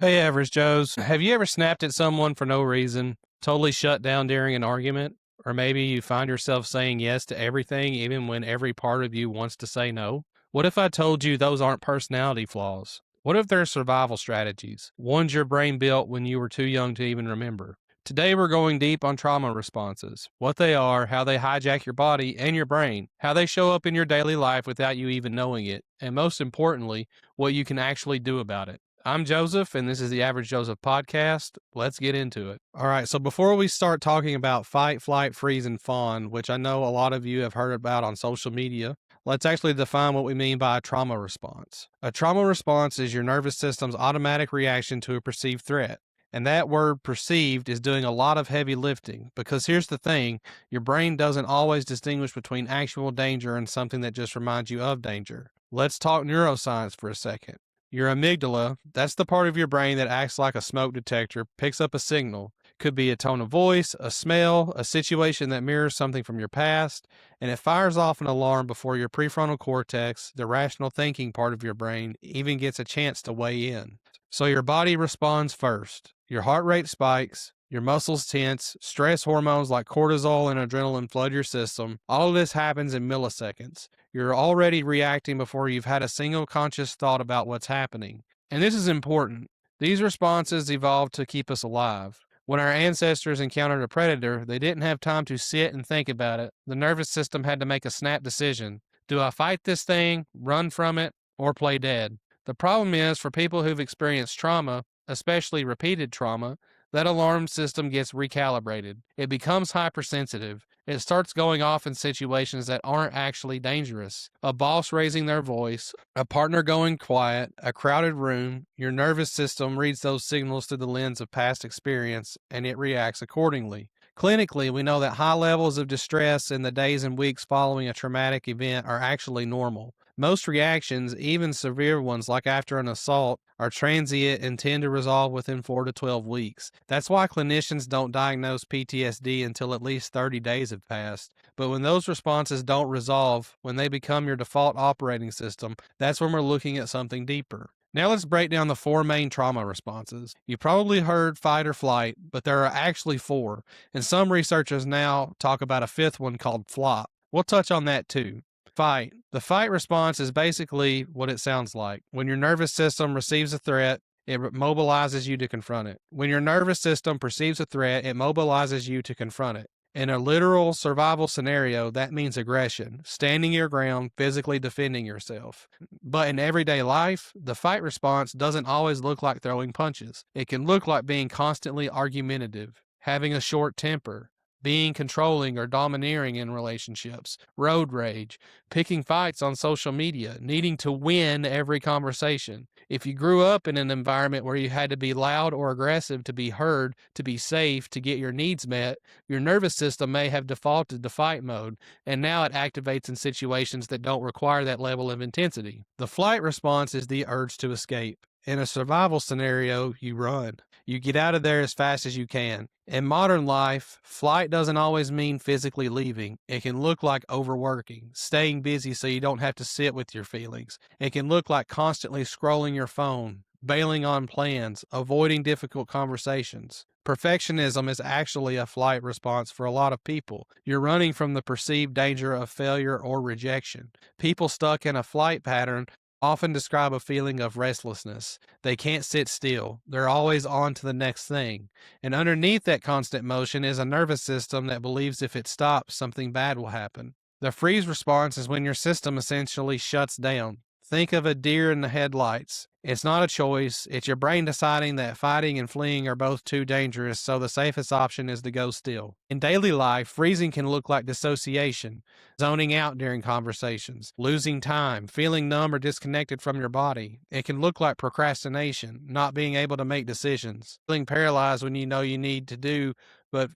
Hey, Average Joes. Have you ever snapped at someone for no reason, totally shut down during an argument? Or maybe you find yourself saying yes to everything even when every part of you wants to say no? What if I told you those aren't personality flaws? What if they're survival strategies, ones your brain built when you were too young to even remember? Today we're going deep on trauma responses, what they are, how they hijack your body and your brain, how they show up in your daily life without you even knowing it, and most importantly, what you can actually do about it. I'm Joseph, and this is the Average Joseph podcast. Let's get into it. All right, so before we start talking about fight, flight, freeze, and fawn, which I know a lot of you have heard about on social media, let's actually define what we mean by a trauma response. A trauma response is your nervous system's automatic reaction to a perceived threat. And that word perceived is doing a lot of heavy lifting, because here's the thing, your brain doesn't always distinguish between actual danger and something that just reminds you of danger. Let's talk neuroscience for a second. Your amygdala, that's the part of your brain that acts like a smoke detector, picks up a signal. Could be a tone of voice, a smell, a situation that mirrors something from your past, and it fires off an alarm before your prefrontal cortex, the rational thinking part of your brain, even gets a chance to weigh in. So your body responds first. Your heart rate spikes, your muscles tense, stress hormones like cortisol and adrenaline flood your system. All of this happens in milliseconds. You're already reacting before you've had a single conscious thought about what's happening. And this is important. These responses evolved to keep us alive. When our ancestors encountered a predator, they didn't have time to sit and think about it. The nervous system had to make a snap decision. Do I fight this thing, run from it, or play dead? The problem is, for people who've experienced trauma, especially repeated trauma, that alarm system gets recalibrated. It becomes hypersensitive. It starts going off in situations that aren't actually dangerous. A boss raising their voice, a partner going quiet, a crowded room. Your nervous system reads those signals through the lens of past experience, and it reacts accordingly. Clinically, we know that high levels of distress in the days and weeks following a traumatic event are actually normal. Most reactions, even severe ones like after an assault, are transient and tend to resolve within 4 to 12 weeks. That's why clinicians don't diagnose PTSD until at least 30 days have passed. But when those responses don't resolve, when they become your default operating system, that's when we're looking at something deeper. Now let's break down the 4 main trauma responses. You probably heard fight or flight, but there are actually 4, and some researchers now talk about a 5th one called flop. We'll touch on that too. Fight. The fight response is basically what it sounds like. When your nervous system receives a threat, it mobilizes you to confront it. When your nervous system perceives a threat, it mobilizes you to confront it. In a literal survival scenario, that means aggression, standing your ground, physically defending yourself. But in everyday life, the fight response doesn't always look like throwing punches. It can look like being constantly argumentative, having a short temper, being controlling or domineering in relationships, road rage, picking fights on social media, needing to win every conversation. If you grew up in an environment where you had to be loud or aggressive to be heard, to be safe, to get your needs met, your nervous system may have defaulted to fight mode, and now it activates in situations that don't require that level of intensity. The flight response is the urge to escape. In a survival scenario, you run. You get out of there as fast as you can. In modern life, flight doesn't always mean physically leaving. It can look like overworking, staying busy so you don't have to sit with your feelings. It can look like constantly scrolling your phone, bailing on plans, avoiding difficult conversations. Perfectionism is actually a flight response for a lot of people. You're running from the perceived danger of failure or rejection. People stuck in a flight pattern often describe a feeling of restlessness. They can't sit still. They're always on to the next thing. And underneath that constant motion is a nervous system that believes if it stops, something bad will happen. The freeze response is when your system essentially shuts down. Think of a deer in the headlights. It's not a choice. It's your brain deciding that fighting and fleeing are both too dangerous, so the safest option is to go still. In daily life, freezing can look like dissociation, zoning out during conversations, losing time, feeling numb or disconnected from your body. It can look like procrastination, not being able to make decisions, feeling paralyzed when you know you need to do, but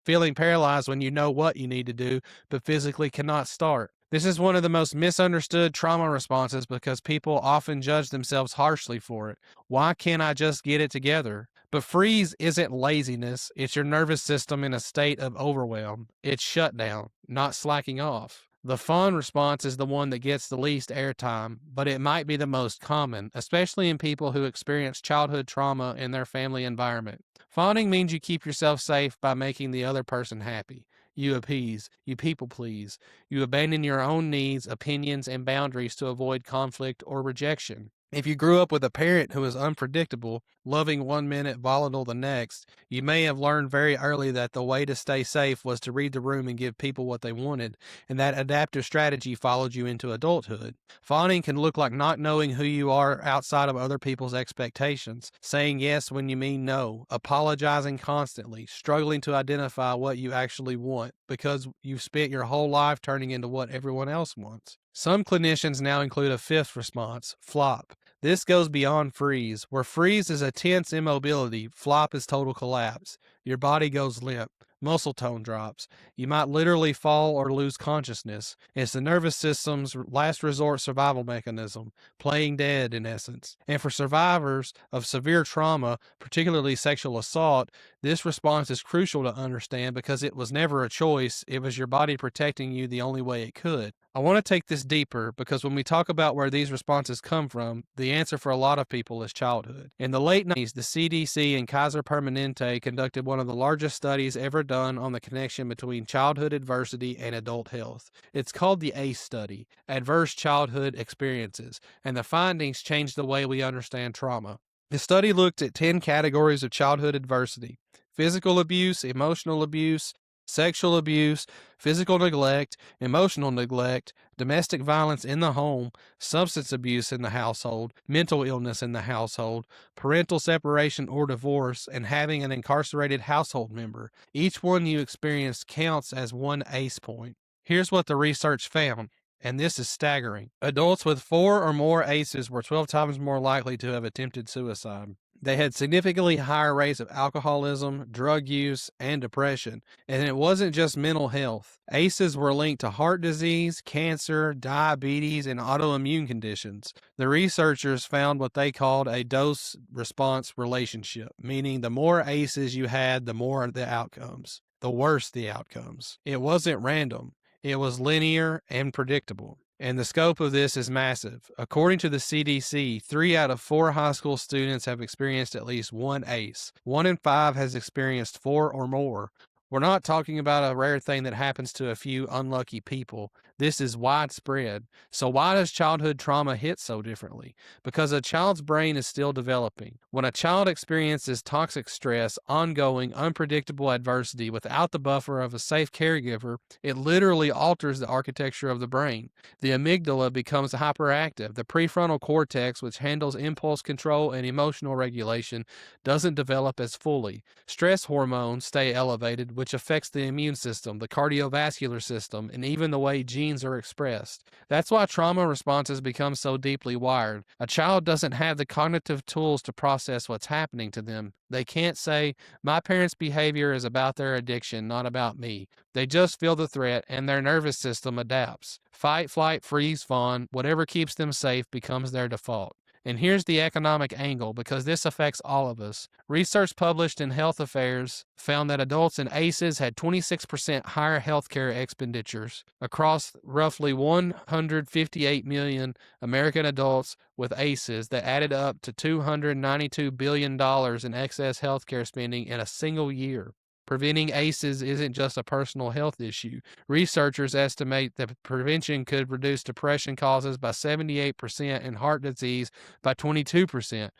feeling paralyzed when you know what you need to do, but physically cannot start. This is one of the most misunderstood trauma responses because people often judge themselves harshly for it. Why can't I just get it together? But freeze isn't laziness. It's your nervous system in a state of overwhelm. It's shutdown, not slacking off. The fawn response is the one that gets the least airtime, but it might be the most common, especially in people who experience childhood trauma in their family environment. Fawning means you keep yourself safe by making the other person happy. You appease, you people please, you abandon your own needs, opinions, and boundaries to avoid conflict or rejection. If you grew up with a parent who is unpredictable, loving one minute, volatile the next, you may have learned very early that the way to stay safe was to read the room and give people what they wanted, and that adaptive strategy followed you into adulthood. Fawning can look like not knowing who you are outside of other people's expectations, saying yes when you mean no, apologizing constantly, struggling to identify what you actually want because you've spent your whole life turning into what everyone else wants. Some clinicians now include a fifth response, flop. This goes beyond freeze, where freeze is a tense immobility, flop is total collapse. Your body goes limp. Muscle tone drops. You might literally fall or lose consciousness. It's the nervous system's last resort survival mechanism, playing dead in essence. And for survivors of severe trauma, particularly sexual assault, this response is crucial to understand because it was never a choice. It was your body protecting you the only way it could. I want to take this deeper because when we talk about where these responses come from, the answer for a lot of people is childhood. In the late 90s, the CDC and Kaiser Permanente conducted one of the largest studies ever done on the connection between childhood adversity and adult health. It's called the ACE Study, Adverse Childhood Experiences, and the findings changed the way we understand trauma. The study looked at 10 categories of childhood adversity: physical abuse, emotional abuse, sexual abuse, physical neglect, emotional neglect, domestic violence in the home, substance abuse in the household, mental illness in the household, parental separation or divorce, and having an incarcerated household member. Each one you experience counts as one ACE point. Here's what the research found, and this is staggering. Adults with 4 or more ACEs were 12 times more likely to have attempted suicide. They had significantly higher rates of alcoholism, drug use, and depression. And it wasn't just mental health. ACEs were linked to heart disease, cancer, diabetes, and autoimmune conditions. The researchers found what they called a dose-response relationship, meaning the more ACEs you had, the more the outcomes, the worse the outcomes. It wasn't random. It was linear and predictable. And the scope of this is massive. According to the CDC, 3 out of 4 high school students have experienced at least one ACE. 1 in 5 has experienced 4 or more. We're not talking about a rare thing that happens to a few unlucky people. This is widespread. So why does childhood trauma hit so differently? Because a child's brain is still developing. When a child experiences toxic stress, ongoing, unpredictable adversity without the buffer of a safe caregiver, it literally alters the architecture of the brain. The amygdala becomes hyperactive. The prefrontal cortex, which handles impulse control and emotional regulation, doesn't develop as fully. Stress hormones stay elevated, which affects the immune system, the cardiovascular system, and even the way genes are expressed. That's why trauma responses become so deeply wired. A child doesn't have the cognitive tools to process what's happening to them. They can't say, my parents' behavior is about their addiction, not about me. They just feel the threat and their nervous system adapts. Fight, flight, freeze, fawn, whatever keeps them safe becomes their default. And here's the economic angle, because this affects all of us. Research published in Health Affairs found that adults in ACEs had 26% higher healthcare expenditures across roughly 158 million American adults with ACEs that added up to $292 billion in excess healthcare spending in a single year. Preventing ACEs isn't just a personal health issue. Researchers estimate that prevention could reduce depression causes by 78% and heart disease by 22%.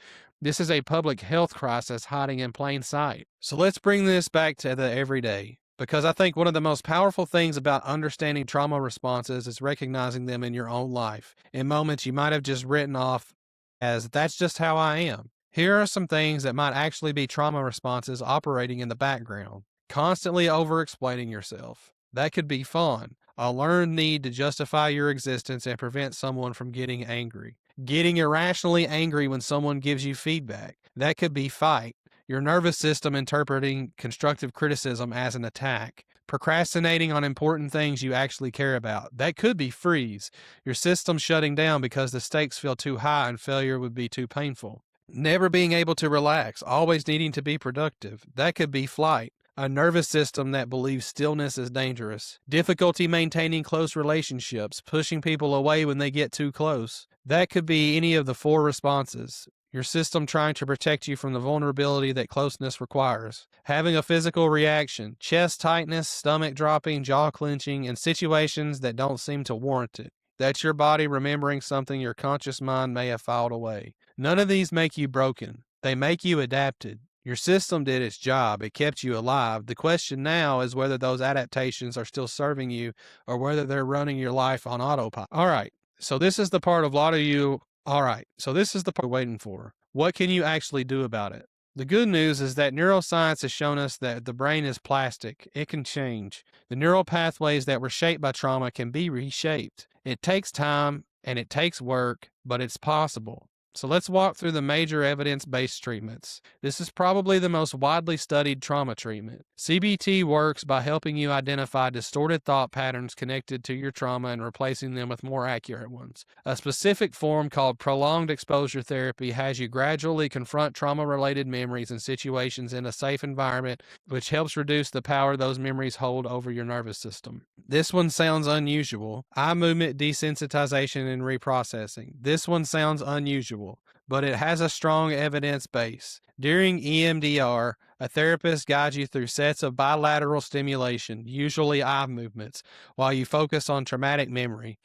This is a public health crisis hiding in plain sight. So let's bring this back to the everyday, because I think one of the most powerful things about understanding trauma responses is recognizing them in your own life, in moments you might have just written off as, that's just how I am. Here are some things that might actually be trauma responses operating in the background. Constantly over-explaining yourself. That could be fun. A learned need to justify your existence and prevent someone from getting angry. Getting irrationally angry when someone gives you feedback. That could be fight. Your nervous system interpreting constructive criticism as an attack. Procrastinating on important things you actually care about. That could be freeze. Your system shutting down because the stakes feel too high and failure would be too painful. Never being able to relax, always needing to be productive. That could be flight. A nervous system that believes stillness is dangerous. Difficulty maintaining close relationships, pushing people away when they get too close. That could be any of the 4 responses. Your system trying to protect you from the vulnerability that closeness requires. Having a physical reaction, chest tightness, stomach dropping, jaw clenching, in situations that don't seem to warrant it. That's your body remembering something your conscious mind may have filed away. None of these make you broken. They make you adapted. Your system did its job. It kept you alive. The question now is whether those adaptations are still serving you or whether they're running your life on autopilot. All right. So this is the part of a lot of you. All right. So this is the part we're waiting for. What can you actually do about it? The good news is that neuroscience has shown us that the brain is plastic. It can change. The neural pathways that were shaped by trauma can be reshaped. It takes time and it takes work, but it's possible. So let's walk through the major evidence-based treatments. This is probably the most widely studied trauma treatment. CBT works by helping you identify distorted thought patterns connected to your trauma and replacing them with more accurate ones. A specific form called prolonged exposure therapy has you gradually confront trauma-related memories and situations in a safe environment, which helps reduce the power those memories hold over your nervous system. This one sounds unusual. Eye movement desensitization and reprocessing. This one sounds unusual, but it has a strong evidence base. During EMDR, a therapist guides you through sets of bilateral stimulation, usually eye movements, while you focus on traumatic memory.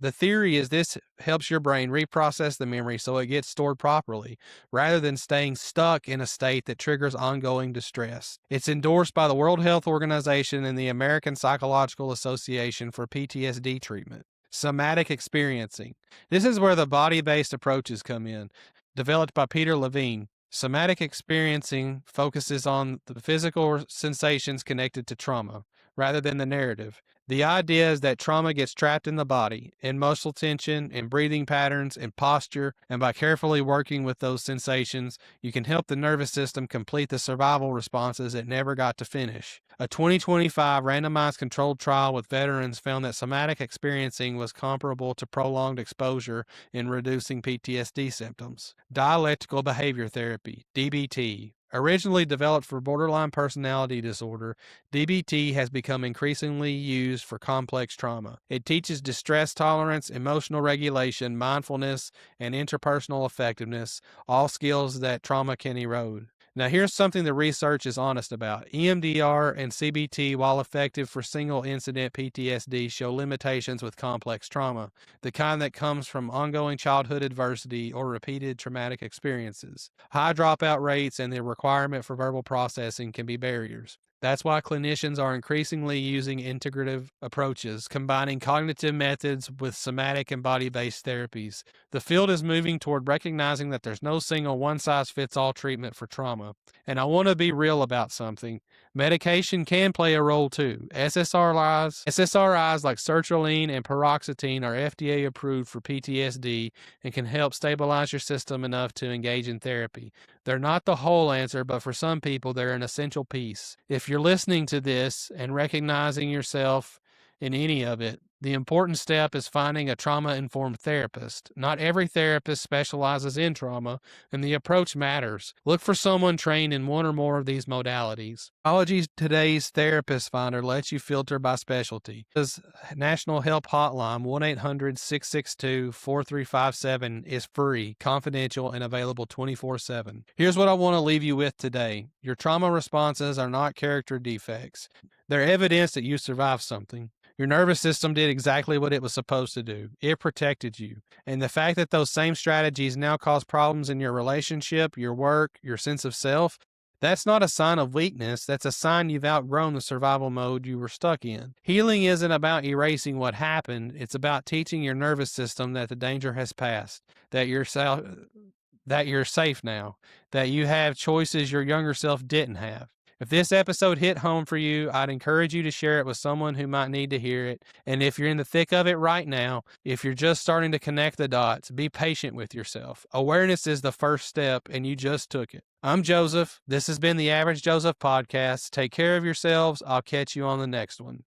The theory is this helps your brain reprocess the memory so it gets stored properly, rather than staying stuck in a state that triggers ongoing distress. It's endorsed by the World Health Organization and the American Psychological Association for PTSD treatment. Somatic experiencing. This is where the body-based approaches come in. Developed by Peter Levine, somatic experiencing focuses on the physical sensations connected to trauma, rather than the narrative. The idea is that trauma gets trapped in the body, in muscle tension, in breathing patterns, in posture, and by carefully working with those sensations, you can help the nervous system complete the survival responses it never got to finish. A 2025 randomized controlled trial with veterans found that somatic experiencing was comparable to prolonged exposure in reducing PTSD symptoms. Dialectical behavior therapy, DBT. Originally developed for borderline personality disorder, DBT has become increasingly used for complex trauma. It teaches distress tolerance, emotional regulation, mindfulness, and interpersonal effectiveness, all skills that trauma can erode. Now here's something the research is honest about. EMDR and CBT, while effective for single-incident PTSD, show limitations with complex trauma, the kind that comes from ongoing childhood adversity or repeated traumatic experiences. High dropout rates and the requirement for verbal processing can be barriers. That's why clinicians are increasingly using integrative approaches, combining cognitive methods with somatic and body-based therapies. The field is moving toward recognizing that there's no single one-size-fits-all treatment for trauma. And I want to be real about something. Medication can play a role too. SSRIs like sertraline and paroxetine are FDA approved for PTSD and can help stabilize your system enough to engage in therapy. They're not the whole answer, but for some people, they're an essential piece. If you're listening to this and recognizing yourself in any of it, the important step is finding a trauma-informed therapist. Not every therapist specializes in trauma, and the approach matters. Look for someone trained in one or more of these modalities. Psychology Today's Therapist Finder lets you filter by specialty. This National Help Hotline, 1-800-662-4357, is free, confidential, and available 24/7. Here's what I want to leave you with today. Your trauma responses are not character defects. They're evidence that you survived something. Your nervous system did exactly what it was supposed to do. It protected you. And the fact that those same strategies now cause problems in your relationship, your work, your sense of self, that's not a sign of weakness. That's a sign you've outgrown the survival mode you were stuck in. Healing isn't about erasing what happened. It's about teaching your nervous system that the danger has passed, that you're safe now, that you have choices your younger self didn't have. If this episode hit home for you, I'd encourage you to share it with someone who might need to hear it. And if you're in the thick of it right now, if you're just starting to connect the dots, be patient with yourself. Awareness is the first step, and you just took it. I'm Joseph. This has been the Average Joseph Podcast. Take care of yourselves. I'll catch you on the next one.